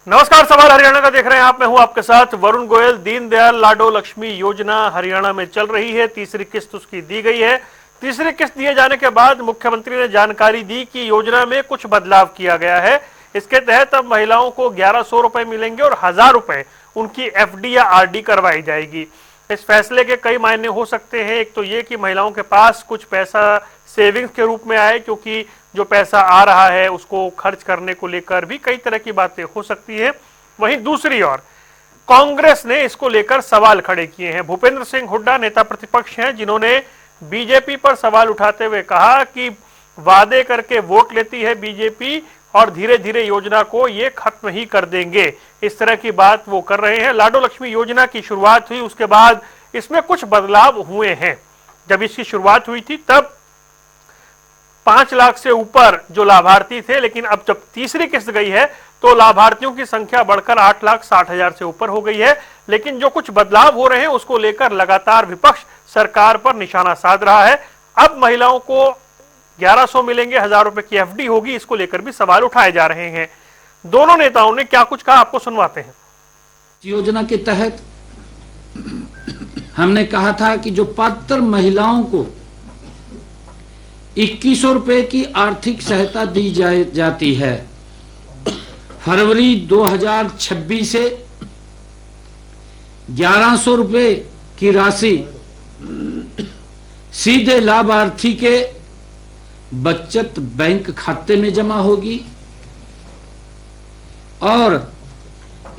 नमस्कार, सवाल हरियाणा का देख रहे हैं आप। मैं हूं आपके साथ वरुण गोयल। दीनदयाल लाडो लक्ष्मी योजना हरियाणा में चल रही है। तीसरी किस्त उसकी दी गई है। तीसरी किस्त दिए जाने के बाद मुख्यमंत्री ने जानकारी दी कि योजना में कुछ बदलाव किया गया है। इसके तहत अब महिलाओं को 1100 रुपए मिलेंगे और 1000 रुपए उनकी एफडी या आरडी करवाई जाएगी। इस फैसले के कई मायने हो सकते हैं। एक तो ये कि महिलाओं के पास कुछ पैसा सेविंग्स के रूप में आए, क्योंकि जो पैसा आ रहा है उसको खर्च करने को लेकर भी कई तरह की बातें हो सकती है। वहीं दूसरी ओर कांग्रेस ने इसको लेकर सवाल खड़े किए हैं। भूपेंद्र सिंह हुड्डा नेता प्रतिपक्ष हैं, जिन्होंने बीजेपी पर सवाल उठाते हुए कहा कि वादे करके वोट लेती है बीजेपी और धीरे धीरे योजना को ये खत्म ही कर देंगे। इस तरह की बात वो कर रहे हैं। लाडो लक्ष्मी योजना की शुरुआत हुई, उसके बाद इसमें कुछ बदलाव हुए हैं। जब इसकी शुरुआत हुई थी तब 5 लाख से ऊपर जो लाभार्थी थे, लेकिन अब जब तीसरी किस्त गई है तो लाभार्थियों की संख्या बढ़कर 8,60,000 से ऊपर हो गई है। लेकिन जो कुछ बदलाव हो रहे हैं उसको लेकर लगातार विपक्ष सरकार पर निशाना साध रहा है। अब महिलाओं को 1100 मिलेंगे, 1000 रुपए की एफडी होगी, इसको लेकर भी सवाल उठाए जा रहे हैं। दोनों नेताओं ने क्या कुछ कहा, आपको सुनवाते हैं। योजना के तहत हमने कहा था कि जो पात्र महिलाओं को 2100 रुपए की आर्थिक सहायता दी जाती है, फरवरी 2026 से 1100 रुपए की राशि सीधे लाभार्थी के बचत बैंक खाते में जमा होगी और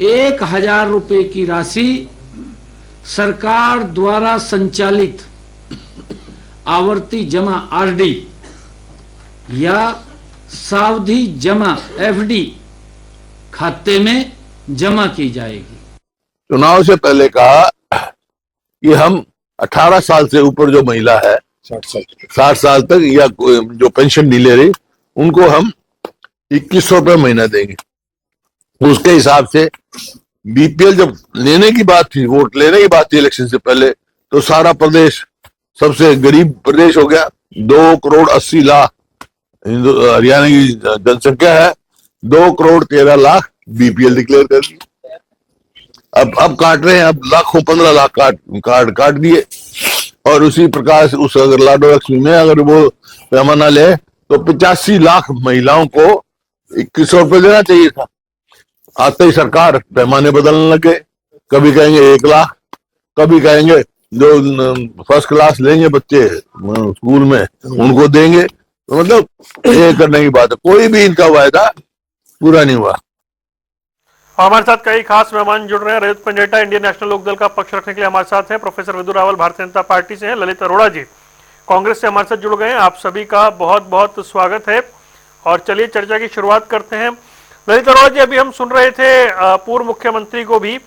1000 रुपए की राशि सरकार द्वारा संचालित आवर्ती जमा आरडी या सावधि जमा एफडी खाते में जमा की जाएगी। चुनाव से पहले कहा कि हम 18 साल से ऊपर जो महिला है 60 साल तक या जो पेंशन नहीं ले रही, उनको हम 2100 रुपये महीना देंगे। उसके हिसाब से बीपीएल जब लेने की बात थी, वोट लेने की बात थी इलेक्शन से पहले, तो सारा प्रदेश सबसे गरीब प्रदेश हो गया। 2,80,00,000 हरियाणा की जनसंख्या है, 2,13,00,000 बीपीएल डिक्लेयर कर दी। अब काट रहे हैं, अब लाखों 15 लाख काट दिए। और उसी प्रकार उस अगर लाडो लक्ष्मी में अगर वो पैमाना ले तो 85 लाख महिलाओं को 2100 रुपये देना चाहिए था। आते ही सरकार पैमाने बदलने लगे। कभी कहेंगे 1 लाख, कभी कहेंगे जो फर्स्ट क्लास लेंगे बच्चे स्कूल में उनको देंगे। तो मतलब ये करने की बात है, कोई भी इनका वायदा पूरा नहीं हुआ। हमारे साथ कई खास मेहमान जुड़ रहे हैं। रजत पंजेटा इंडियन नेशनल लोकदल का पक्ष रखने के लिए हमारे साथ हैं। प्रोफेसर विदु रावल भारतीय जनता पार्टी से हैं। ललित अरोड़ा जी कांग्रेस से हमारे साथ जुड़ गए हैं। आप सभी का बहुत बहुत स्वागत है। और चलिए चर्चा की शुरुआत करते हैं। ललित अरोड़ा जी, अभी हम सुन रहे थे पूर्व मुख्यमंत्री को भी,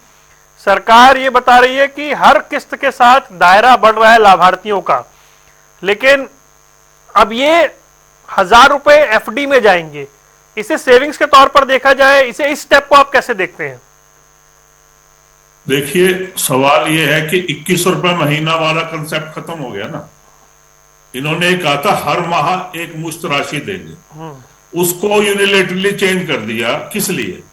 सरकार ये बता रही है कि हर किस्त के साथ दायरा बढ़ रहा है लाभार्थियों का, लेकिन अब ये 1000 रुपए एफडी में जाएंगे। इसे सेविंग्स के तौर पर देखा जाए, इस स्टेप को आप कैसे देखते हैं? देखिए, सवाल यह है कि 2100 रुपए महीना वाला कंसेप्ट खत्म हो गया ना। इन्होंने कहा था हर माह एक मुश्त राशि देंगे, उसको यूनिलेटरली चेंज कर दिया। किस लिए?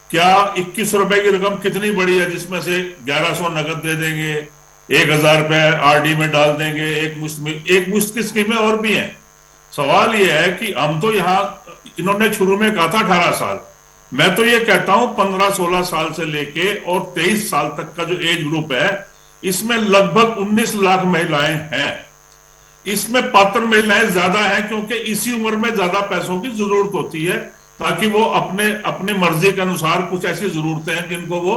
क्या 2100 रुपए की रकम कितनी बड़ी है जिसमें से 1100 नगद दे देंगे, 1000 रुपए आरडी में डाल देंगे, एक मुश्त की स्कीमें और भी हैं। सवाल यह है कि हम तो यहाँ, इन्होंने शुरू में कहा था 18 साल, मैं तो ये कहता हूं 15-16 साल से लेके और 23 साल तक का जो एज ग्रुप है, इसमें लगभग 19 लाख महिलाएं हैं। इसमें पात्र महिलाएं ज्यादा हैं क्योंकि इसी उम्र में ज्यादा पैसों की जरूरत होती है, ताकि वो अपने मर्जी के अनुसार कुछ ऐसी जरूरतें हैं जिनको वो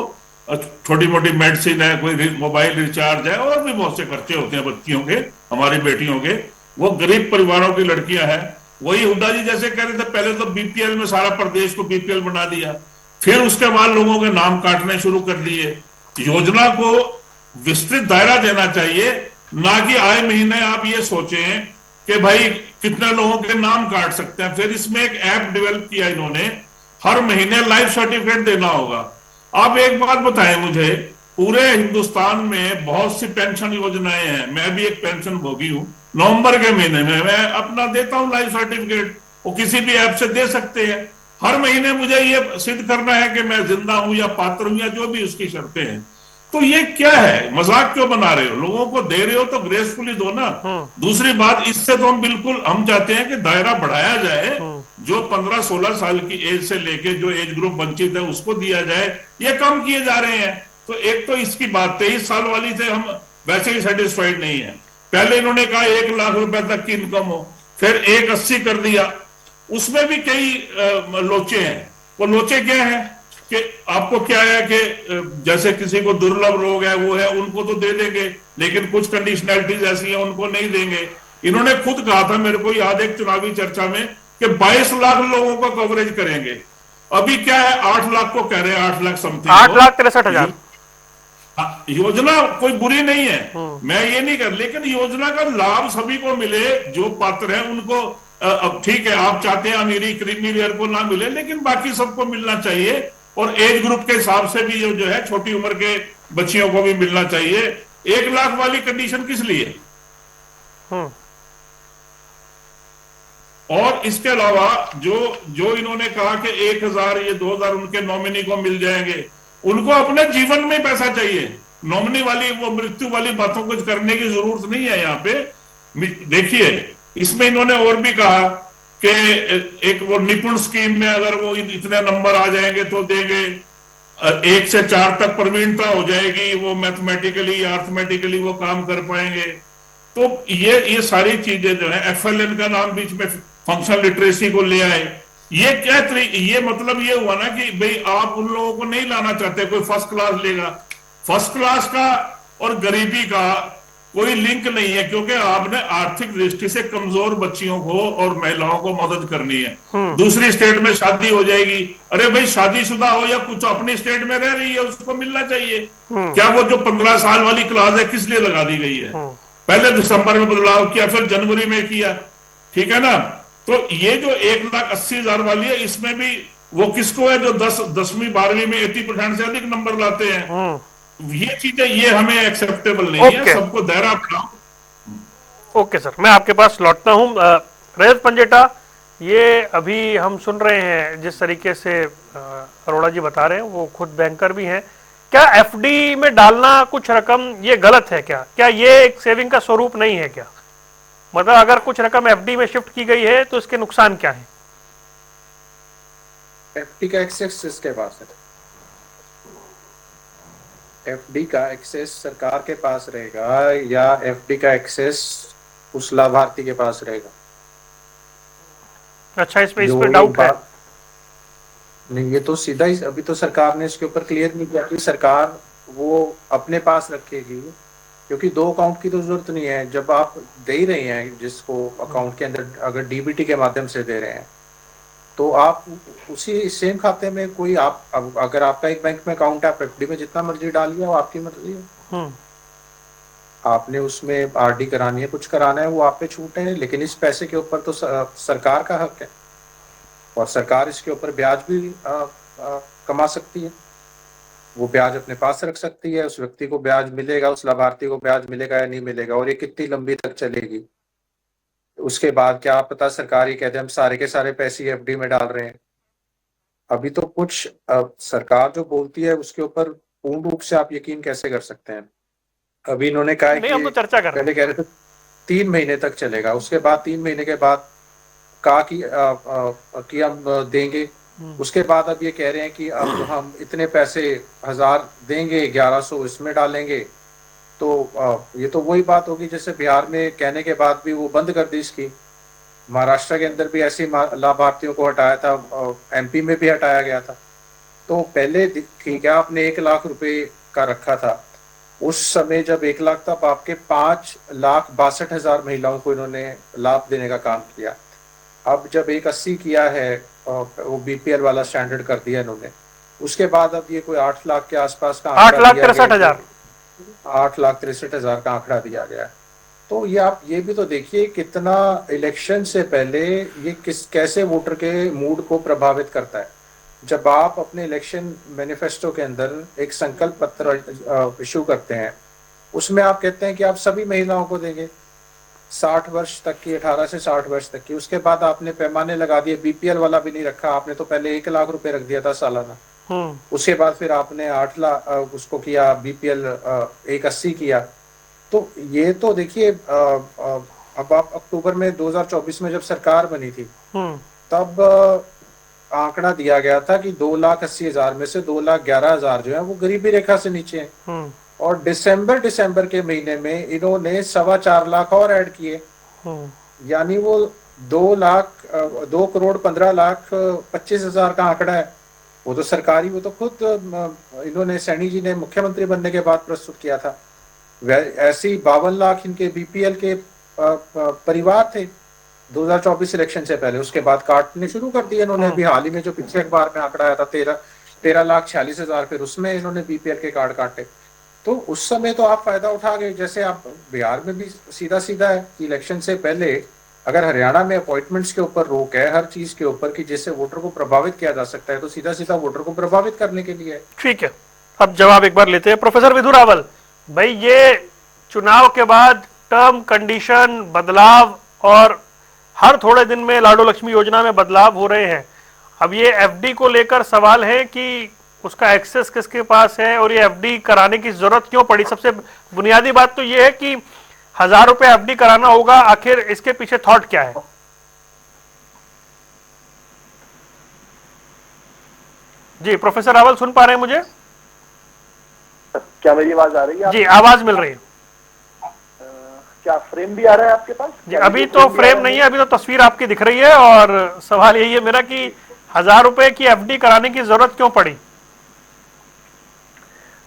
छोटी मोटी मेडिसिन है, कोई मोबाइल रिचार्ज है, और भी बहुत से खर्चे होते हैं बच्चियों के, हमारी बेटियों के। वो गरीब परिवारों की लड़कियां हैं। वही हुड्डा जी जैसे कह रहे थे, पहले तो बीपीएल में सारा प्रदेश को बीपीएल बना दिया, फिर उसके बाद लोगों के नाम काटने शुरू कर दिए। योजना को विस्तृत दायरा देना चाहिए, ना कि आए महीने आप ये सोचें कि भाई कितने लोगों के नाम काट सकते हैं। फिर इसमें एक ऐप डेवलप किया इन्होंने, हर महीने लाइफ सर्टिफिकेट देना होगा। आप एक बात बताएं मुझे, पूरे हिंदुस्तान में बहुत सी पेंशन योजनाएं हैं, मैं भी एक पेंशन भोगी हूं। नवंबर के महीने में मैं अपना देता हूं लाइफ सर्टिफिकेट, वो किसी भी ऐप से दे सकते हैं। हर महीने मुझे ये सिद्ध करना है कि मैं जिंदा हूं या पात्र हूं या जो भी उसकी शर्तें हैं। तो ये क्या है, मजाक क्यों बना रहे हो? लोगों को दे रहे हो तो ग्रेसफुली दो ना। दूसरी बात, इससे तो हम चाहते हैं कि दायरा बढ़ाया जाए, जो 15-16 साल की एज से लेके जो एज ग्रुप वंचित है उसको दिया जाए, ये कम किए जा रहे हैं। तो एक तो इसकी बात 23 साल वाली से हम वैसे ही सेटिस्फाइड नहीं है। पहले इन्होंने कहा 1 लाख रुपए तक की इनकम हो, फिर 180 कर दिया, उसमें भी कई लोचे हैं। वो लोचे क्या है कि आपको क्या है कि जैसे किसी को दुर्लभ रोग है, वो है, उनको तो दे देंगे, लेकिन कुछ कंडीशनैलिटीज ऐसी हैं उनको नहीं देंगे। इन्होंने खुद कहा था, मेरे को याद है एक चुनावी चर्चा में, कि 22 लाख लोगों का कवरेज करेंगे। अभी क्या है, 8 लाख को कह रहे हैं, 8 लाख समथिंग, 8,63,000। योजना कोई बुरी नहीं है, मैं ये नहीं कर, लेकिन योजना का लाभ सभी को मिले, जो पात्र है उनको। अब ठीक है, आप चाहते हैं अमीरी क्रीमी लेयर को ना मिले, लेकिन बाकी सबको मिलना चाहिए। और एज ग्रुप के हिसाब से भी जो है छोटी उम्र के बच्चियों को भी मिलना चाहिए। 1 लाख वाली कंडीशन किस लिए? और इसके अलावा जो इन्होंने कहा कि 1,000 ये 2,000 उनके नॉमिनी को मिल जाएंगे, उनको अपने जीवन में पैसा चाहिए। नॉमिनी वाली वो मृत्यु वाली बातों कुछ करने की जरूरत नहीं है यहाँ पे। देखिए, इसमें इन्होंने और भी कहा कि एक वो निपुण स्कीम में अगर वो इतने नंबर आ जाएंगे तो देंगे, 1 से 4 तक प्रवीणता हो जाएगी, वो मैथमेटिकली अर्थमेटिकली वो काम कर पाएंगे। तो ये सारी चीजें जो है, FLN का नाम बीच में फंक्शनल लिटरेसी को ले आए। ये क्या ये मतलब ये हुआ ना कि भाई आप उन लोगों को नहीं लाना चाहते, कोई फर्स्ट क्लास लेगा। फर्स्ट क्लास का और गरीबी का कोई लिंक नहीं है, क्योंकि आपने आर्थिक दृष्टि से कमजोर बच्चियों को और महिलाओं को मदद करनी है। दूसरी स्टेट में शादी हो जाएगी, अरे भाई शादीशुदा हो या कुछ अपनी स्टेट में रह रही है, उसको मिलना चाहिए। क्या वो जो 15 साल वाली क्लास है किस लिए लगा दी गई है? पहले दिसंबर में बदलाव किया, फिर जनवरी में किया, ठीक है ना। तो ये जो 1,80,000 वाली है, इसमें भी वो किसको है जो 10वीं 12वीं में 80% से अधिक नंबर लाते हैं। ये चीजें ये हमें एक्सेप्टेबल नहीं है, सबको दायरा बढ़ाओ। ओके सर, मैं आपके पास लौटता हूं। रजत पंजेटा, ये अभी हम सुन रहे हैं जिस तरीके से अरोड़ा जी बता रहे हैं, वो खुद बैंकर भी हैं। क्या FD में डालना कुछ रकम ये गलत है? क्या ये एक सेविंग का स्वरूप नहीं है क्या? मतलब अगर कुछ रकम FD में शिफ्ट की गई है तो इसके नुकसान क्या है? FD का एक्सेस किसके पास है? FD का एक्सेस सरकार के पास रहेगा या FD का एक्सेस उस लाभार्थी के पास रहेगा? अच्छा, इस पे डाउट है? नहीं, ये तो सीधा ही अभी तो सरकार ने इसके ऊपर क्लियर नहीं किया कि सरकार वो अपने पास रखेगी, क्योंकि 2 अकाउंट की तो जरूरत नहीं है। जब आप दे ही रहे हैं जिसको अकाउंट के अंदर, अगर DBT के माध्यम से दे रहे हैं, तो आप उसी सेम खाते में कोई अगर आपका एक बैंक में अकाउंट है, आप FD में जितना मर्जी डालिए, वो आपकी मर्जी है। आपने उसमें RD करानी है, कुछ कराना है, वो आप पे छूट है, लेकिन इस पैसे के ऊपर तो सरकार का हक है और सरकार इसके ऊपर ब्याज भी कमा सकती है। वो ब्याज अपने पास रख सकती है, उस व्यक्ति को ब्याज मिलेगा, उस लाभार्थी को ब्याज मिलेगा या नहीं मिलेगा, और ये कितनी लंबी तक चलेगी। उसके बाद क्या पता सरकार ही कहते हैं हम सारे के सारे पैसे FD में डाल रहे हैं। अभी तो कुछ सरकार जो बोलती है उसके ऊपर पूर्ण रूप से आप यकीन कैसे कर सकते हैं? अभी इन्होंने कहा है कि हम तो चर्चा कर पहले कह रहे थे 3 महीने तक चलेगा, उसके बाद 3 महीने के बाद कहा कि हम देंगे। उसके बाद अब ये कह रहे हैं कि अब हम इतने पैसे 1000 देंगे, 1100 इसमें डालेंगे। तो ये तो वही बात होगी जैसे बिहार में कहने के बाद भी वो बंद कर दी इसकी। महाराष्ट्र के अंदर भी ऐसे लाभार्थियों को हटाया था, MP में भी हटाया गया था। तो पहले ठीक है, आपने 1 लाख रुपए का रखा था, उस समय जब 1 लाख था, आपके 5,62,000 महिलाओं को इन्होंने लाभ देने का काम किया। अब जब 180 किया है, वो BPL वाला स्टैंडर्ड कर दिया इन्होंने, उसके बाद अब ये कोई 8 लाख के आसपास का 8,63,000 8,63,000 का आंकड़ा दिया गया है। तो ये आप ये भी तो देखिए कितना इलेक्शन से पहले ये कैसे वोटर के मूड को प्रभावित करता है। जब आप अपने इलेक्शन मैनिफेस्टो के अंदर एक संकल्प पत्र इशू करते हैं, उसमें आप कहते हैं कि आप सभी महिलाओं को देंगे, 60 वर्ष तक की, 18 से 60 वर्ष तक की। उसके बाद आपने पैमाने लगा दिए, बीपीएल वाला भी नहीं रखा आपने, तो पहले 1 लाख रुपए रख दिया था सालाना। उसके बाद फिर आपने 8 लाख उसको किया, बीपीएल 180 किया। तो ये तो देखिए, अब आप अक्टूबर में 2024 में जब सरकार बनी थी तब आंकड़ा दिया गया था कि 2,80,000 में से 2,11,000 जो है वो गरीबी रेखा से नीचे है। और दिसंबर के महीने में इन्होंने 4.25 लाख और ऐड किए, यानी वो 2,15,25,000 का आंकड़ा है। वो तो सरकारी, वो तो खुद इन्होंने, सैनी जी ने मुख्यमंत्री बनने के बाद प्रस्तुत किया था। ऐसे ही 52 लाख इनके बीपीएल के परिवार थे 2024 इलेक्शन से पहले। उसके बाद काटने शुरू कर दिए इन्होंने। अभी हाल ही में जो पिछले अखबार में आंकड़ा आया था 13,46,000, फिर उसमें इन्होंने बीपीएल के कार्ड काटे। तो उस समय तो आप फायदा उठा गए। जैसे आप बिहार में भी सीधा सीधा है कि इलेक्शन से पहले अगर हरियाणा में अपॉइंटमेंट्स के ऊपर रोक है, हर चीज के ऊपर, कि जिससे वोटर को प्रभावित किया जा सकता है, तो सीधा सीधा वोटर को प्रभावित करने के लिए। ठीक है, अब जवाब एक बार लेते हैं प्रोफेसर विधु रावल। भाई, ये चुनाव के बाद टर्म कंडीशन बदलाव और हर थोड़े दिन में लाडो लक्ष्मी योजना में बदलाव हो रहे हैं। अब ये एफडी को लेकर सवाल है कि उसका एक्सेस किसके पास है और ये एफडी कराने की जरूरत क्यों पड़ी। सबसे बुनियादी बात तो ये है कि 1,000 रुपए एफडी कराना होगा, आखिर इसके पीछे थॉट क्या है? जी प्रोफेसर रावल, सुन पा रहे हैं मुझे? क्या मेरी आवाज आ रही है? जी, आवाज मिल रही है। क्या फ्रेम भी आ रहा है आपके पास? जी, अभी तो फ्रेम नहीं है, अभी तो तस्वीर आपकी दिख रही है। और सवाल यही है मेरा कि 1,000 रुपए की एफडी कराने की जरूरत क्यों पड़ी?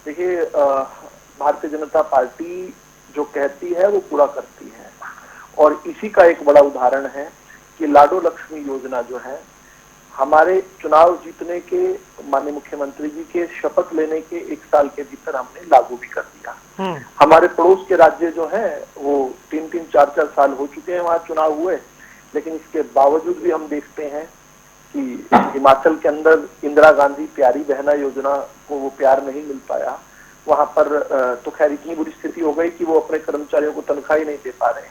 देखिए, भारतीय जनता पार्टी जो कहती है वो पूरा करती है, और इसी का एक बड़ा उदाहरण है कि लाडो लक्ष्मी योजना जो है, हमारे चुनाव जीतने के माननीय मुख्यमंत्री जी के शपथ लेने के 1 साल के भीतर हमने लागू भी कर दिया। हमारे पड़ोस के राज्य जो हैं वो 3-3, 4-4 साल हो चुके हैं वहां चुनाव हुए, लेकिन इसके बावजूद भी हम देखते हैं कि हिमाचल के अंदर इंदिरा गांधी प्यारी बहना योजना को वो प्यार नहीं मिल पाया। वहां पर तो खैर इतनी बुरी स्थिति हो गई कि वो अपने कर्मचारियों को तनख्वाह ही नहीं दे पा रहे हैं।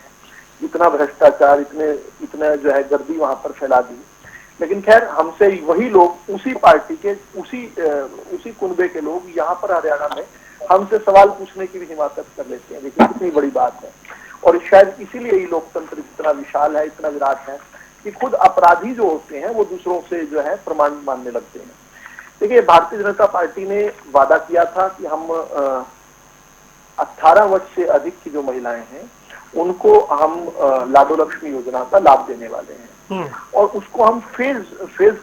इतना भ्रष्टाचार, इतने जो है गर्दी वहां पर फैला दी। लेकिन खैर, हमसे वही लोग, उसी पार्टी के, उसी कुनबे के लोग यहाँ पर हरियाणा में हमसे सवाल पूछने की भी हिम्मत कर लेते हैं। देखिए कितनी बड़ी बात है। और शायद इसीलिए ही लोकतंत्र इतना विशाल है, इतना विराट है कि खुद अपराधी जो होते हैं वो दूसरों से जो है प्रमाण मानने लगते हैं। देखिए, भारतीय जनता पार्टी ने वादा किया था कि हम 18 वर्ष से अधिक की जो महिलाएं हैं उनको हम लाडो लक्ष्मी योजना का लाभ देने वाले हैं। और उसको हम फेज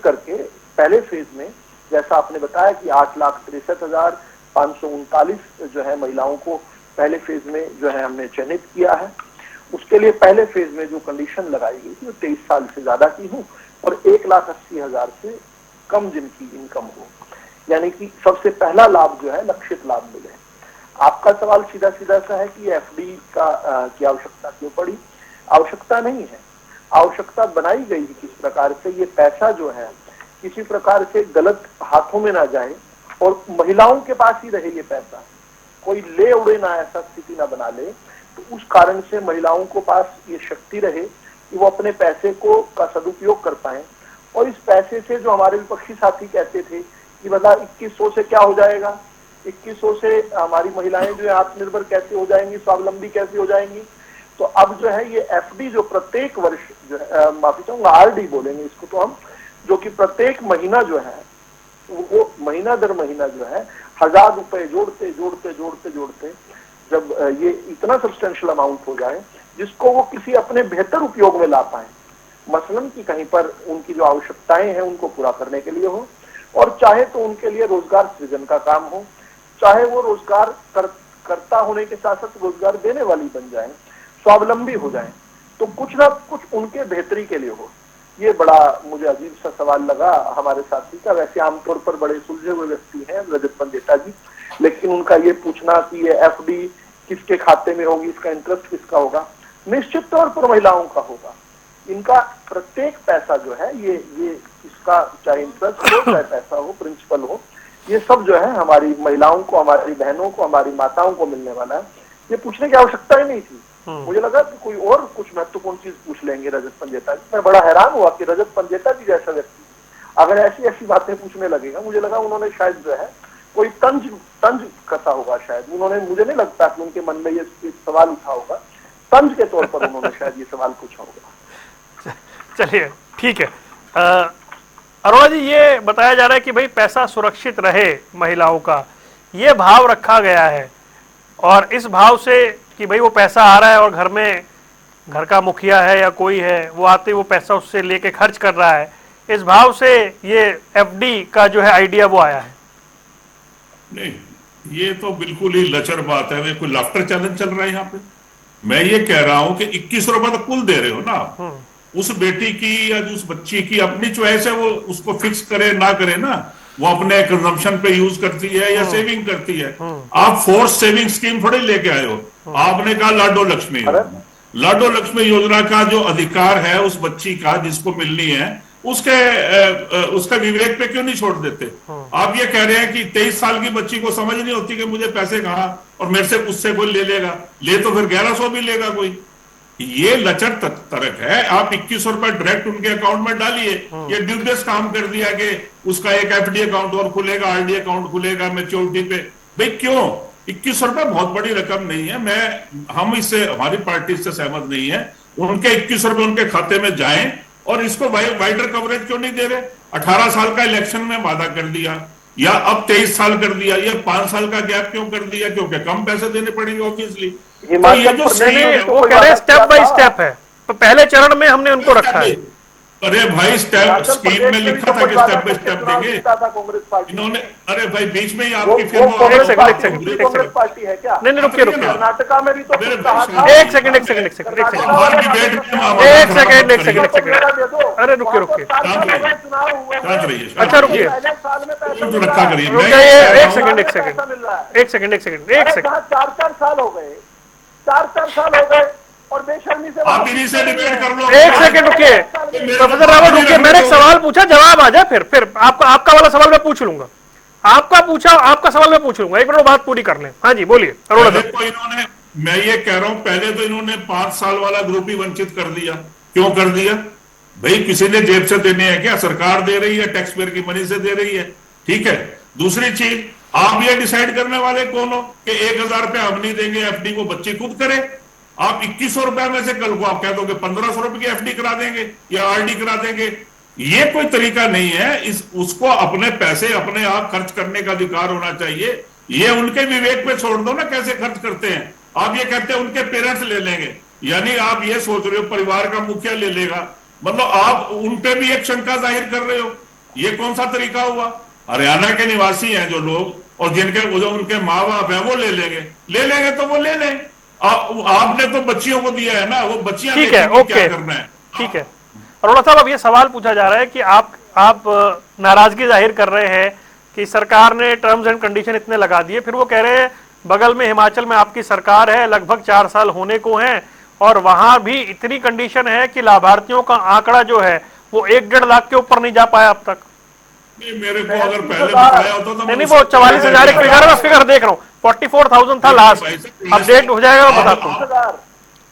करके, पहले फेज में जैसा आपने बताया कि 8,63,539 जो है महिलाओं को पहले फेज में जो है हमने चयनित किया है। उसके लिए पहले फेज में जो कंडीशन लगाई गई थी वो 23 साल से ज्यादा की हो और 1,80,000 से कम जिनकी इनकम हो, यानी कि सबसे पहला लाभ जो है लक्षित लाभ मिले। आपका सवाल सीधा सीधा सा है कि एफडी की आवश्यकता क्यों पड़ी? आवश्यकता नहीं है, आवश्यकता बनाई गई किस प्रकार से ये पैसा जो है किसी प्रकार से गलत हाथों में ना जाए और महिलाओं के पास ही रहे ये पैसा, कोई ले उड़े ना, ऐसा स्थिति ना बना ले। तो उस कारण से महिलाओं को पास ये शक्ति रहे कि वो अपने पैसे को का सदुपयोग कर पाए। और इस पैसे से जो हमारे विपक्षी साथी कहते थे कि मतलब 2100 से क्या हो जाएगा, 2100 से हमारी महिलाएं जो है आत्मनिर्भर कैसे हो जाएंगी, स्वावलंबी कैसे हो जाएंगी। तो अब जो है ये एफडी जो प्रत्येक वर्ष जो है, माफी चाहूंगा आरडी बोलेंगे इसको तो हम, जो कि प्रत्येक महीना जो है वो महीना दर महीना जो है 1,000 रुपए जोड़ते जोड़ते जोड़ते जोड़ते जब ये इतना सब्सटेंशियल अमाउंट हो जाए जिसको वो किसी अपने बेहतर उपयोग में ला पाए, मसलन कि कहीं पर उनकी जो आवश्यकताएं हैं उनको पूरा करने के लिए हो, और चाहे तो उनके लिए रोजगार सृजन का काम हो, चाहे वो रोजगार करता होने के साथ साथ रोजगार देने वाली बन जाए, स्वावलंबी हो जाए, तो कुछ ना कुछ उनके बेहतरी के लिए हो। ये बड़ा मुझे अजीब सा सवाल लगा हमारे साथी का। वैसे आमतौर पर बड़े सुलझे हुए व्यक्ति हैं रजत पंडेता जी, लेकिन उनका ये पूछना कि ये एफडी किसके खाते में होगी, इसका इंटरेस्ट किसका होगा, निश्चित तौर पर महिलाओं का होगा। इनका प्रत्येक पैसा जो है ये इसका चाहे इंटरेस्ट हो, चाहे पैसा हो, प्रिंसिपल हो, ये सब जो है हमारी महिलाओं को, हमारी बहनों को, हमारी माताओं को मिलने वाला है। ये पूछने की आवश्यकता ही नहीं थी। मुझे लगा कि कोई और कुछ महत्वपूर्ण चीज पूछ लेंगे रजत पंजेता जी। मैं बड़ा हैरान हुआ कि रजत पंजेता जी जैसा व्यक्ति अगर ऐसी ऐसी बातें पूछने लगेगा, मुझे लगा उन्होंने शायद जो है कोई तंज कसा होगा। शायद उन्होंने, मुझे नहीं लगता कि उनके मन में ये सवाल उठा होगा, तंज के तौर पर उन्होंने शायद ये सवाल पूछा होगा। चलिए ठीक है। अरोड़ा जी, ये बताया जा रहा है कि भाई पैसा सुरक्षित रहे महिलाओं का, ये भाव रखा गया है, और इस भाव से कि भाई वो पैसा आ रहा है और घर में घर का मुखिया है या कोई है, वो आते वो पैसा उससे लेके खर्च कर रहा है, इस भाव से ये एफडी का जो है आइडिया वो आया है। नहीं, ये तो बिल्कुल ही लचर बात है। कोई लाफ्टर चैलेंज चल रहा है यहाँ पे। मैं ये कह रहा हूं कि 21 रुपए तो कुल दे रहे हो ना, उस बेटी की या उस बच्ची की अपनी चॉइस है, वो उसको फिक्स करे ना करे ना, वो अपने कंजम्पशन पे यूज करती है या सेविंग करती है। आप फोर्स सेविंग स्कीम थोड़ी लेके आए हो। आपने कहा लाडो लक्ष्मी योजना, लाडो लक्ष्मी योजना का जो अधिकार है उस बच्ची का जिसको मिलनी है, उसका विवेक पे क्यों नहीं छोड़ देते? आप ये कह रहे हैं कि 23 साल की बच्ची को समझ नहीं होती कि मुझे पैसे कहाँ और मेरे से उससे कोई ले लेगा, ले तो फिर 1100 भी लेगा कोई। ये लचर तरक है। आप 21 रुपए डायरेक्ट उनके अकाउंट में डालिए। ये ड्यूबियस काम कर दिया कि उसका एक एफडी अकाउंट और खुलेगा, आरडी अकाउंट खुलेगा मैच्योरिटी पे। भाई क्यों? 21 रुपए बहुत बड़ी रकम नहीं है। हम इससे, हमारी पार्टी इससे सहमत नहीं है। उनके 21 रुपए उनके खाते में जाएं, और इसको वाइडर कवरेज क्यों नहीं दे रहे? 18 साल का इलेक्शन में वादा कर दिया, या अब 23 साल कर दिया, या 5 साल का गैप क्यों कर दिया? क्योंकि कम पैसे देने पड़ेंगे ऑब्वियसली। तो ये जो सही है, वो कह रहे हैं स्टेप बाय स्टेप है, तो पहले चरण में हमने उनको रखा है। अरे भाई, स्टेप स्कीम में लिखा था कि स्टेप बाय स्टेप देंगे इन्होंने। अरे भाई, बीच में ही आपकी फिर एक सेकंड पार्टी है क्या? नहीं, रुकिए कर्नाटका में भी तो एक सेकंड अरे रुकिए अच्छा रुकिए, एक सेकंड 4 साल हो गए, 4 साल हो गए और बेशर्मी से आप इन्हीं से डिबेट कर लो। एक सेकंड रुकिए प्रोफेसर रावत, रुकिए। मैंने एक सवाल पूछा, जवाब आ जाए, फिर आपका वाला सवाल मैं पूछ लूंगा। आपका सवाल मैं पूछ लूंगा, एक मिनट बात पूरी कर लें। हाँ जी बोलिए अरोड़ा साहब। इन्होंने, मैं ये कह रहा हूं, पहले तो इन्होंने 5 साल वाला ग्रुप ही वंचित कर दिया। क्यों कर दिया भाई? किसी ने जेब से देने हैं क्या? सरकार दे रही है, टैक्स पेयर की मनी से दे रही है, ठीक है। दूसरी चीज, आप ये डिसाइड करने वाले कौन हो कि 1000 रुपए हम नहीं देंगे, एफडी को बच्चे खुद करे। आप 2100 रुपए में से कल को आप कह दोगे 1500 रुपए की एफडी करा देंगे या आरडी करा देंगे। ये कोई तरीका नहीं है। उसको अपने पैसे अपने आप खर्च करने का अधिकार होना चाहिए। ये उनके विवेक पे छोड़ दो ना, कैसे खर्च करते हैं। आप ये कहते हैं उनके पेरेंट्स ले लेंगे, यानी आप ये सोच रहे हो परिवार का मुखिया ले लेगा, मतलब आप उनपे भी एक शंका जाहिर कर रहे हो। ये कौन सा तरीका हुआ? हरियाणा के निवासी हैं जो लोग, और जो उनके माँ बाप हैं वो ले लेंगे तो वो ले लें। आपने तो बच्चियों को दिया है ना, वो बच्चियां ठीक है, ओके, क्या करना है। ठीक है अरोड़ा साहब, अब ये सवाल पूछा जा रहा है कि आप नाराजगी जाहिर कर रहे हैं कि सरकार ने टर्म्स एंड कंडीशन इतने लगा दिए, फिर वो कह रहे हैं बगल में हिमाचल में आपकी सरकार है, लगभग 4 साल होने को हैं, और वहां भी इतनी कंडीशन है कि लाभार्थियों का आंकड़ा जो है वो 1-1.5 लाख के ऊपर नहीं जा पाया अब तक। मेरे को अगर पहले बताया होता तो नहीं, वो 44,000 एक फिगर देख रहा हूँ, 44,000 था लास्ट, अपडेट हो जाएगा मैं बताता हूँ।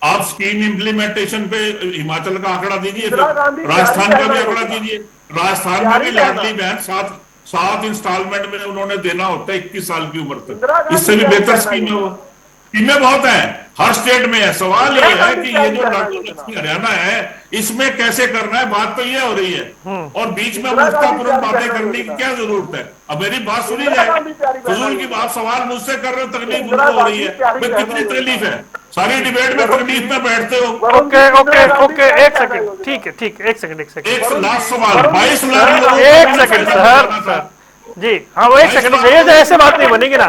आप स्कीम इम्प्लीमेंटेशन पे हिमाचल का आंकड़ा दीजिए, राजस्थान का भी आंकड़ा दीजिए। राजस्थान में भी लाडली बहन 7 इंस्टॉलमेंट में उन्होंने देना होता है 21 साल की उम्र तक। इससे भी बेहतर स्कीम है वो। स्कीमें बहुत हैं, हर स्टेट में है। सवाल ये है कि ये जो हरियाणा है इसमें कैसे करना है, बात तो ये हो रही है। और बीच में मुफ्तापुरम बातें करने की क्या जरूरत है? अब मेरी बात सुनी जाए, फजूल की बात सवाल मुझसे कर रहे हो, तकलीफ उनको हो रही है। मैं कितनी तकलीफ है, सारी डिबेट में तकलीफ में बैठते हो। ओके एक सेकंड, ठीक है, एक सेकंड एक लास्ट सवाल, 22 लाख, एक सेकंड सर जी, हाँ वो एक सेकंड चाहिए, ऐसे बात नहीं बनेगी ना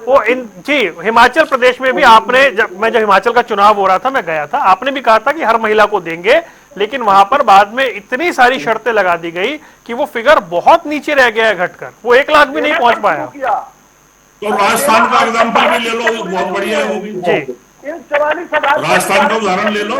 वो। जी, हिमाचल प्रदेश में भी आपने, जब हिमाचल का चुनाव हो रहा था मैं गया था, आपने भी कहा था कि हर महिला को देंगे, लेकिन वहां पर बाद में इतनी सारी शर्तें लगा दी गई कि वो फिगर बहुत नीचे रह गया है घटकर, वो 1 लाख भी नहीं पहुंच पाया। तो राजस्थान का एग्जाम्पल भी ले लो, बहुत बढ़िया है वो भी जी। राजस्थान का उदाहरण ले लो,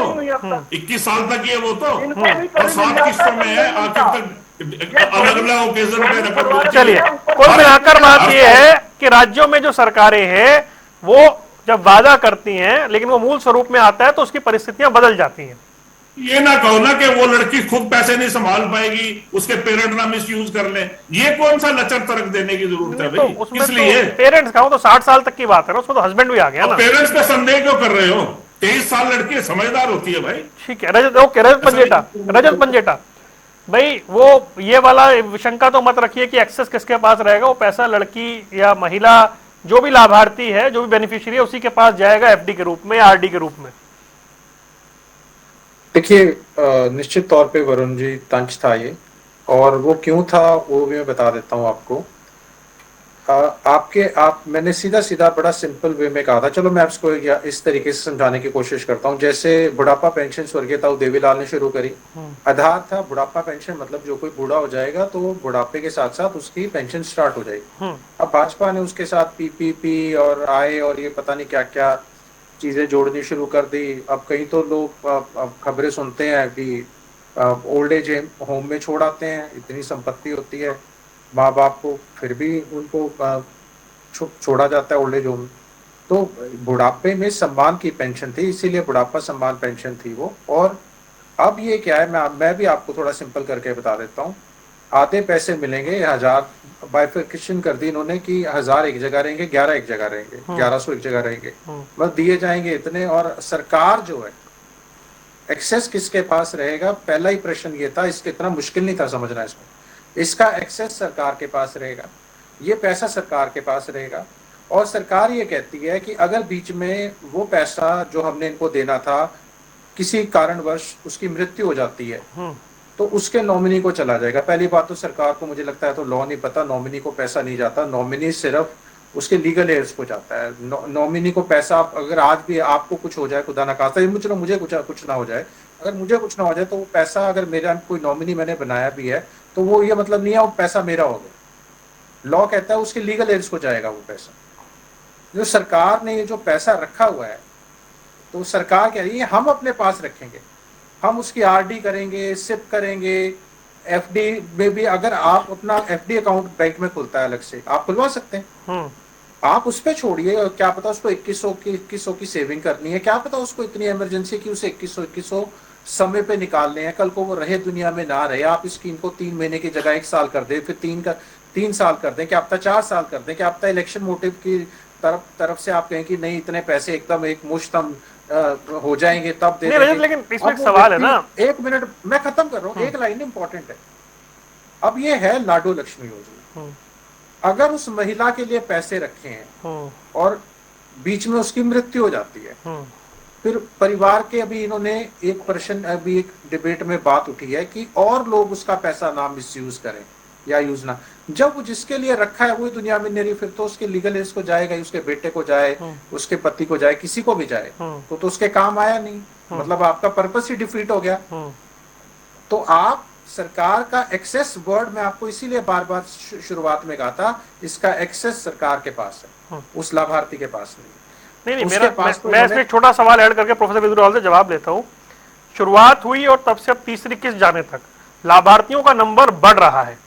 21 साल तक ये वो तो, और 7 किस्तों में है, आखिर तक अलग अलग ओकेजन पे रकम। चलिए, कुल मिलाकर बात यह है कि राज्यों में जो सरकारें हैं वो, जब वादा करती हैं लेकिन वो मूल स्वरूप में आता है तो उसकी परिस्थितियां बदल जाती हैं। ये ना कहो ना कि वो लड़की खुद पैसे नहीं संभाल पाएगी, उसके पेरेंट ना मिस यूज कर ले। ये कौन सा लचर तर्क देने की जरूरत है तो भाई? उसमें किस लिए? पेरेंट्स का, वो तो 60 साल तक की बात है ना, उसमें तो हस्बैंड भी आ गया ना। पेरेंट्स पे संदेह क्यों कर रहे हो? 23 साल लड़की समझदार होती है भाई। ठीक है, रजत पंजेटा भाई, वो ये वाला शंका तो मत रखिए कि एक्सेस किसके पास रहेगा। वो पैसा लड़की या महिला जो भी लाभार्थी है, जो भी बेनिफिशियरी है, उसी के पास जाएगा, एफडी के रूप में या आरडी के रूप में। देखिए, निश्चित तौर पे वरुण जी तंज था ये, और वो क्यों था वो भी मैं बता देता हूँ आपको। मैंने सीधा सीधा बड़ा सिंपल वे में कहा था। चलो मैं आपको इस तरीके से समझाने की कोशिश करता हूँ। जैसे बुढ़ापा पेंशन स्वर्गीयता देवीलाल ने शुरू करी, आधार था बुढ़ापा पेंशन, मतलब जो कोई बूढ़ा हो जाएगा तो बुढ़ापे के साथ साथ उसकी पेंशन स्टार्ट हो जाएगी। अब भाजपा ने उसके साथ पीपीपी और आय और ये पता नहीं क्या क्या चीजें जोड़नी शुरू कर दी। अब कहीं तो लोग खबरें सुनते हैं कि ओल्ड एज होम में छोड़ आते हैं, इतनी संपत्ति होती है माँ बाप को, फिर भी उनको छोड़ा जाता है ओल्ड एज होम। तो बुढ़ापे में सम्मान की पेंशन थी, इसीलिए बुढ़ापा सम्मान पेंशन थी वो। और अब ये क्या है, मैं भी आपको थोड़ा सिंपल करके बता देता हूँ। आधे पैसे मिलेंगे, 1000 बाइफिकेशन कर दी इन्होंने कि 1000 एक जगह रहेंगे, 11 एक जगह रहेंगे, 1100 एक जगह रहेंगे, बस दिए जाएंगे इतने। और सरकार जो है, एक्सेस किसके पास रहेगा? पहला ही प्रश्न ये था, इसके इतना मुश्किल नहीं था समझना इसमें। इसका एक्सेस सरकार के पास रहेगा, ये पैसा सरकार के पास रहेगा। और सरकार ये कहती है कि अगर बीच में वो पैसा जो हमने इनको देना था किसी कारणवश उसकी मृत्यु हो जाती है तो उसके नॉमिनी को चला जाएगा। पहली बात तो सरकार को मुझे लगता है तो लॉ नहीं पता, नॉमिनी को पैसा नहीं जाता, नॉमिनी सिर्फ उसके लीगल एयर्स को जाता है। नॉमिनी को पैसा, अगर आज भी आपको कुछ हो जाए, खुदा ना खास्ता, मुझे कुछ ना हो जाए, अगर मुझे कुछ ना हो जाए तो वो पैसा, अगर मेरा कोई नॉमिनी मैंने बनाया भी है तो वो ये मतलब नहीं है वो पैसा मेरा हो गया। लॉ कहता है उसके लीगल एयर्स को जाएगा वो पैसा। जो सरकार ने ये जो पैसा रखा हुआ है, तो सरकार कह रही है हम अपने पास रखेंगे, हम उसकी आरडी करेंगे, सिप करेंगे, एफडी में भी। अगर आप अपना एफडी अकाउंट बैंक में खुलता है अलग से, आप खुलवा सकते हैं, आप उस पर छोड़िए। क्या पता उसको 2100 की सेविंग करनी है, क्या पता उसको इतनी इमरजेंसी कि उसे 2100 समय पे निकालने हैं, कल को वो रहे दुनिया में ना रहे। आप इस स्कीम को 3 महीने की जगह 1 साल कर दे, फिर 3 साल कर दें, क्या पता 4 साल कर दें, क्या पता इलेक्शन मोटिव की तरफ से आप कहें कि नहीं इतने पैसे एकदम एक मुश्त हम हो जाएंगे तब दे देंगे। लेकिन इसमें एक सवाल है ना, 1 मिनट मैं खत्म कर रहा हूँ, एक लाइन इंपॉर्टेंट है। अब ये है लाडो लक्ष्मी योजना, अगर उस महिला के लिए पैसे रखे हैं और बीच में उसकी मृत्यु हो जाती है, फिर परिवार के, अभी इन्होंने एक प्रश्न, अभी एक डिबेट में बात उठी है कि और लोग उसका पैसा ना मिसयूज करें या यूज ना। जब वो जिसके लिए रखा है वही दुनिया में नहीं रही, फिर तो उसके लीगल एज को जाएगा, उसके बेटे को जाए, उसके पति को जाए, किसी को भी जाए, तो उसके काम आया नहीं, मतलब आपका पर्पस ही डिफीट हो गया। तो आप सरकार का एक्सेस, वर्ड में आपको इसीलिए बार बार शुरुआत में कहा था, इसका एक्सेस सरकार के पास है, उस लाभार्थी के पास नहीं। नहीं, मैं इसमें एक छोटा सवाल ऐड करके प्रोफेसर विद्रोवाल से जवाब लेता हूँ। शुरुआत हुई और तब से अब तीसरी किस्त जाने तक लाभार्थियों का नंबर बढ़ रहा है,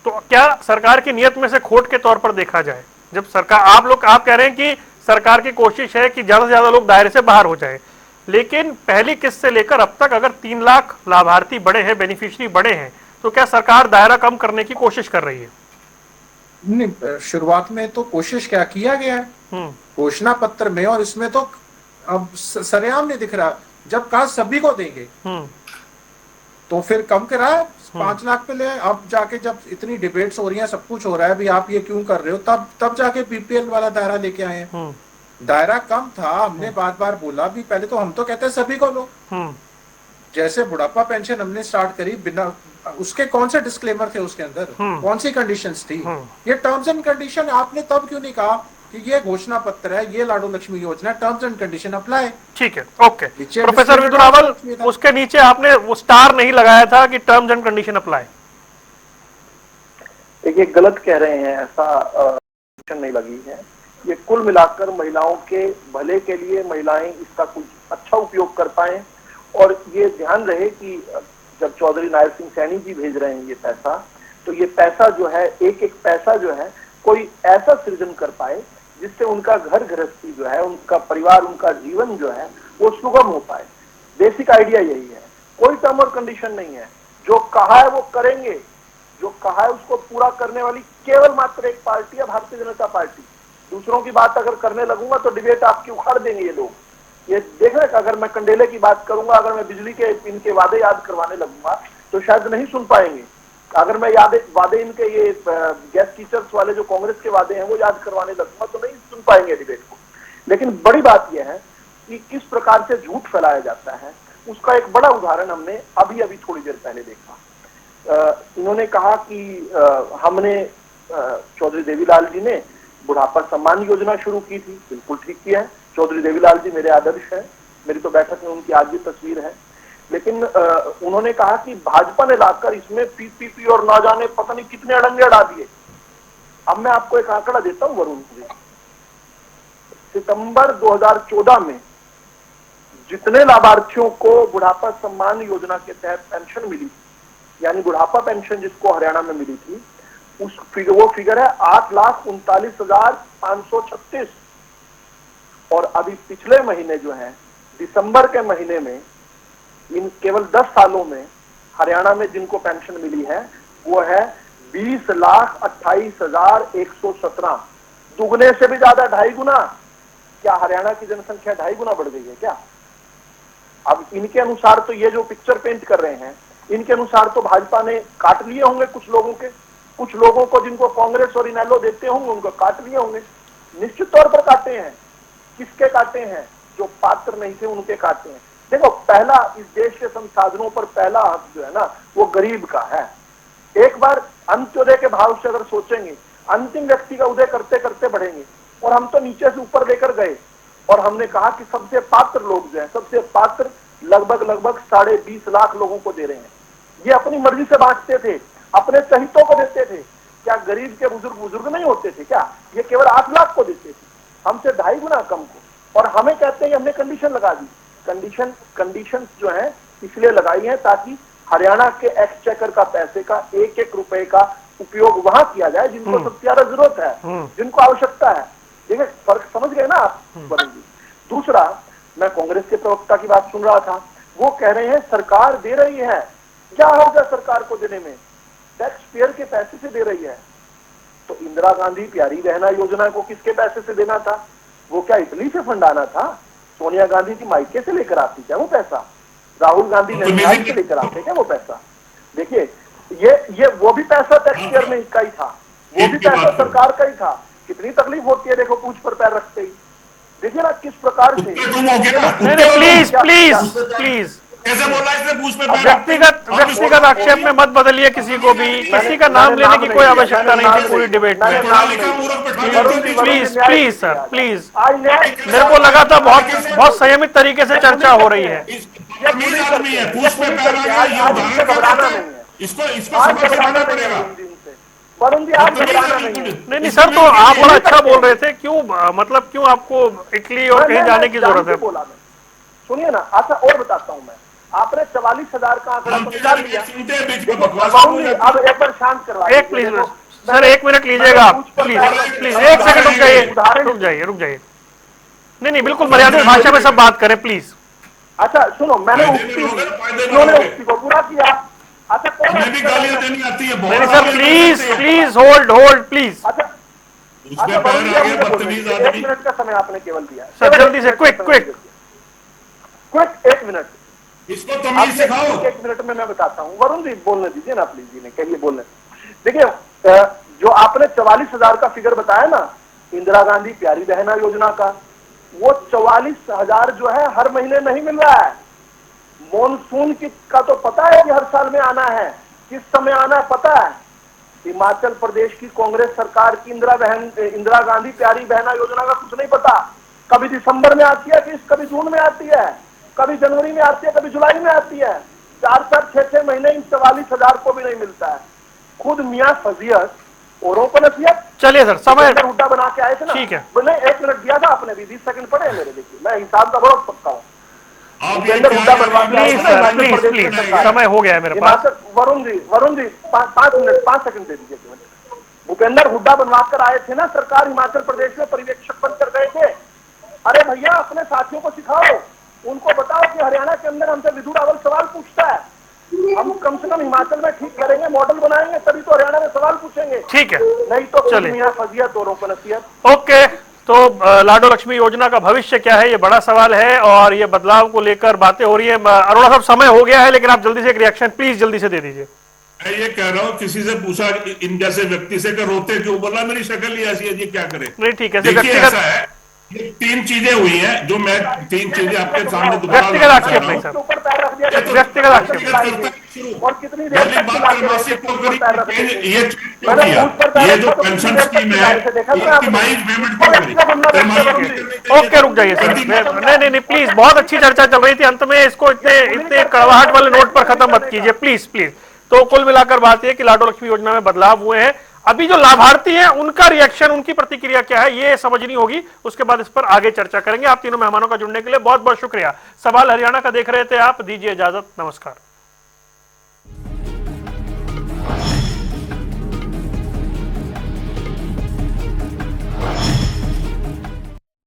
तो क्या सरकार की नियत में से खोट के तौर पर देखा जाए? जब सरकार, आप कह रहे हैं कि सरकार की कोशिश है कि ज्यादा से ज्यादा लोग दायरे से बाहर हो जाए, लेकिन पहली किस्त से लेकर अब तक अगर 3 लाख लाभार्थी बढ़े हैं, बेनिफिशियरी बढ़े हैं, तो क्या सरकार दायरा कम करने की कोशिश कर रही है? नहीं, शुरुआत में तो कोशिश क्या किया गया है घोषणा पत्र में, और इसमें तो अब सरेआम नहीं दिख रहा। जब कहा सभी को देंगे तो फिर कम करा 5 लाख पे ले। अब जाके जब इतनी डिबेट्स हो रही हैं, सब कुछ हो रहा है, भी आप ये क्यों कर रहे हो, तब जाके बीपीएल वाला दायरा लेके आए हैं। दायरा कम था, हमने बार बार बोला भी, पहले तो हम तो कहते हैं सभी को लो। जैसे बुढ़ापा पेंशन हमने स्टार्ट करी, बिना उसके कौन से डिस्क्लेमर थे उसके अंदर, कौन सी कंडीशंस थी? ये टर्म्स एंड कंडीशन आपने तब क्यों नहीं कहा कि ये घोषणा पत्र है, ये लाडो लक्ष्मी योजना, टर्म्स एंड कंडीशन अप्लाई। ठीक है, ओके। प्रोफेसर विद्रोवाल, उसके नीचे आपने वो स्टार नहीं लगाया था कि टर्म्स एंड कंडीशन अप्लाई। देखिए, गलत कह रहे हैं, ऐसा नहीं लगी है। ये कुल मिलाकर महिलाओं के भले के लिए, महिलाएं इसका कुछ अच्छा उपयोग कर पाए। और ये ध्यान रहे कि जब चौधरी नायर सिंह सैनी जी भेज रहे हैं ये पैसा, तो ये पैसा जो है, एक एक पैसा जो है, कोई ऐसा सृजन कर पाए जिससे उनका घर गृहस्थी जो है, उनका परिवार, उनका जीवन जो है वो सुगम हो पाए। बेसिक आइडिया यही है, कोई टर्म और कंडीशन नहीं है। जो कहा है वो करेंगे, जो कहा है उसको पूरा करने वाली केवल मात्र एक पार्टी है, भारतीय जनता पार्टी। दूसरों की बात अगर करने लगूंगा तो डिबेट आपकी उखाड़ देंगे ये लोग। ये देख रहे हैं, अगर मैं कंडेले की बात करूंगा, अगर मैं बिजली के इनके वादे याद करवाने लगूंगा तो शायद नहीं सुन पाएंगे। अगर मैं वादे इनके ये गैस टीचर्स वाले जो कांग्रेस के वादे हैं वो याद करवाने लगूंगा तो नहीं सुन पाएंगे डिबेट को। लेकिन बड़ी बात यह है कि किस प्रकार से झूठ फैलाया जाता है, उसका एक बड़ा उदाहरण हमने अभी अभी थोड़ी देर पहले देखा। इन्होंने कहा कि हमने चौधरी देवीलाल जी ने बुढ़ापा सम्मान योजना शुरू की थी। बिल्कुल ठीक किया है, चौधरी देवीलाल जी मेरे आदर्श हैं, मेरी तो बैठक में उनकी आज भी तस्वीर है। लेकिन उन्होंने कहा कि भाजपा ने लाकर इसमें पीपीपी और ना जाने पता नहीं कितने अड़ंगे अड़ा दिए। अब मैं आपको एक आंकड़ा देता हूं वरुण जी, सितंबर 2014 में जितने लाभार्थियों को बुढ़ापा सम्मान योजना के तहत पेंशन मिली, यानी बुढ़ापा पेंशन जिसको हरियाणा में मिली थी, वो फिगर है 8,39,536। और अभी पिछले महीने जो है दिसंबर के महीने में इन केवल 10 सालों में हरियाणा में जिनको पेंशन मिली है वो है 20,28,117। दुगने से भी ज्यादा, 2.5 गुना। क्या हरियाणा की जनसंख्या 2.5 गुना बढ़ गई है क्या? अब इनके अनुसार तो ये जो पिक्चर पेंट कर रहे हैं, इनके अनुसार तो भाजपा ने काट लिए होंगे कुछ लोगों के, कुछ लोगों को जिनको कांग्रेस और इनेलो देते होंगे उनको काट लिए होंगे। निश्चित तौर पर काटे हैं। किसके काटे हैं? जो पात्र नहीं थे उनके काटे हैं। देखो, पहला इस देश के संसाधनों पर पहला हक जो है ना वो गरीब का है। एक बार अंत्योदय के भाव से अगर सोचेंगे, अंतिम व्यक्ति का उदय करते करते बढ़ेंगे। और हम तो नीचे से ऊपर लेकर गए और हमने कहा कि सबसे पात्र लोग जो है, सबसे पात्र लगभग 20.5 लाख लोगों को दे रहे हैं। ये अपनी मर्जी से बांटते थे, अपने चहितों को देते थे। क्या गरीब के बुजुर्ग नहीं होते थे क्या? ये केवल 8 लाख को देते थे, हमसे 2.5 गुना कम को। और हमें कहते हैं हमने कंडीशन लगा दी। कंडीशन जो है इसलिए लगाई है ताकि हरियाणा के एक्सचेकर का पैसे का एक एक रुपए का उपयोग वहां किया जाए जिनको सबसे ज्यादा जरूरत है, जिनको आवश्यकता है। देखिए, फर्क समझ गए ना आप? दूसरा, मैं कांग्रेस के प्रवक्ता की बात सुन रहा था, वो कह रहे हैं सरकार दे रही है। क्या होगा सरकार को देने में? टैक्स पेयर के पैसे से दे रही है। तो इंदिरा गांधी प्यारी बहना योजना को किसके पैसे से देना था? वो क्या इटली से फंड आना था? सोनिया गांधी की मायके से लेकर आती क्या वो पैसा? राहुल गांधी नैनीताल से लेकर आते क्या वो पैसा? देखिए, ये वो भी पैसा टैक्स पेयर में का ही था, वो भी पैसा सरकार का ही था। कितनी तकलीफ होती है देखो, पूंछ पर पैर रखते ही। देखिए ना किस प्रकार से। प्लीज प्लीज प्लीज कैसे बोला इसने पूछ पे? व्यक्तिगत आक्षेप में मत बदलिए किसी को भी। किसी का नाम लेने की कोई आवश्यकता नहीं थी पूरी डिबेट में। Please please sir, please. मेरे को लगा था बहुत संयमित तरीके से चर्चा हो रही है। इसको समझाना पड़ेगा। नहीं सर, तो आप बड़ा अच्छा बोल रहे थे, क्यों मतलब क्यों आपको इटली और कहीं जाने की जरूरत है? सुनिए ना, अच्छा और बताता हूं मैं। आपने 44,000 का आंकड़ा तो निकाल लिया। अब एक बार शांत करवा, एक प्लीज सर, 1 मिनट लीजिएगा आप, प्लीज प्लीज 1 सेकंड रुक जाइए। नहीं, बिल्कुल मर्यादित भाषा में सब बात करें प्लीज। अच्छा सुनो, मैंने उन्होंने उक्ति को पूरा किया। अच्छा, गालियां देनी आती है नहीं सर, प्लीज होल्ड प्लीज। अच्छा, 1 मिनट का समय आपने केवल दिया सर, जल्दी से क्विक 1 मिनट। इसको तमीज सिखाओ। 1 मिनट में मैं बताता हूँ। वरुण जी बोलने दीजिए ना प्लीज, जी ने कहिए बोलने। देखिए, जो आपने 44,000 का फिगर बताया ना इंदिरा गांधी प्यारी बहना योजना का, वो 44,000 जो है हर महीने नहीं मिल रहा है। मॉनसून का तो पता है कि हर साल में आना है, किस समय आना है पता है। हिमाचल प्रदेश की कांग्रेस सरकार की इंदिरा गांधी प्यारी बहना योजना का कुछ नहीं पता। कभी दिसंबर में आती है, कभी जून में आती है, कभी जनवरी में आती है, कभी जुलाई में आती है। 4-4, 6-6 महीने इन 44,000 को भी नहीं मिलता है। खुद मियां फजीयत औरों को नसीहत। चलिए सर, समय हुड्डा बना के आए थे ना। ठीक है, बोले 1 मिनट दिया था आपने भी, 20 सेकंड पड़े मेरे। देखिए, मैं हिसाब का बहुत पक्का हूँ। हुड्डा बनवा के आए थे ना, प्लीज समय हो गया है मेरे पास। वरुण जी 5 सेकंड दे दीजिए। भूपेंद्र हुड्डा बनवाकर आए थे ना सरकार, हिमाचल प्रदेश में पर्यवेक्षक बनकर गए थे। अरे भैया अपने साथियों को सिखाओ, उनको बताओ कि हरियाणा के अंदर हमसे विधु रावल सवाल पूछता है, हम कम से कम हिमाचल में ठीक करेंगे, मॉडल बनाएंगे, तभी तो हरियाणा में सवाल पूछेंगे। ठीक है, नहीं तो चलिए। मियां फजीयत औरों को नसीहत। ओके, तो लाडो लक्ष्मी योजना का भविष्य क्या है, ये बड़ा सवाल है और ये बदलाव को लेकर बातें हो रही है। अरोड़ा साहब, समय हो गया है, लेकिन आप जल्दी से एक रिएक्शन प्लीज जल्दी से दे दीजिए। मैं ये कह रहा हूँ, किसी से पूछा इन जैसे व्यक्ति से कि रोते क्यों, बोला मेरी शक्ल ही ऐसी है जी, क्या करे। नहीं ठीक है, देखिए व्यक्तिगत ऐसा है, ये 3 चीजें हुई हैं जो मैं 3 चीजें आपके सामने दोबारा व्यक्तिगत लाना आक्षेप चाह रहा नहीं हूं। सर, ऊपर पैर रख दिया, व्यक्तिगत आक्षेप। और कितनी देर तक चिल्लाते रहे, ये जो पेंशन स्कीम है, इसकी माइक पेमेंट क्यों करी? ओके, रुक जाइए सर, नहीं प्लीज, बहुत अच्छी चर्चा चल रही थी, अंत में इसको इतने कड़वाहट वाले नोट पर खत्म मत कीजिए प्लीज प्लीज। तो कुल मिलाकर बात यह कि लाडो लक्ष्मी योजना में बदलाव हुए हैं। अभी जो लाभार्थी हैं उनका रिएक्शन, उनकी प्रतिक्रिया क्या है, ये समझनी होगी, उसके बाद इस पर आगे चर्चा करेंगे। आप तीनों मेहमानों का जुड़ने के लिए बहुत बहुत शुक्रिया। सवाल हरियाणा का देख रहे थे आप, दीजिए इजाजत, नमस्कार।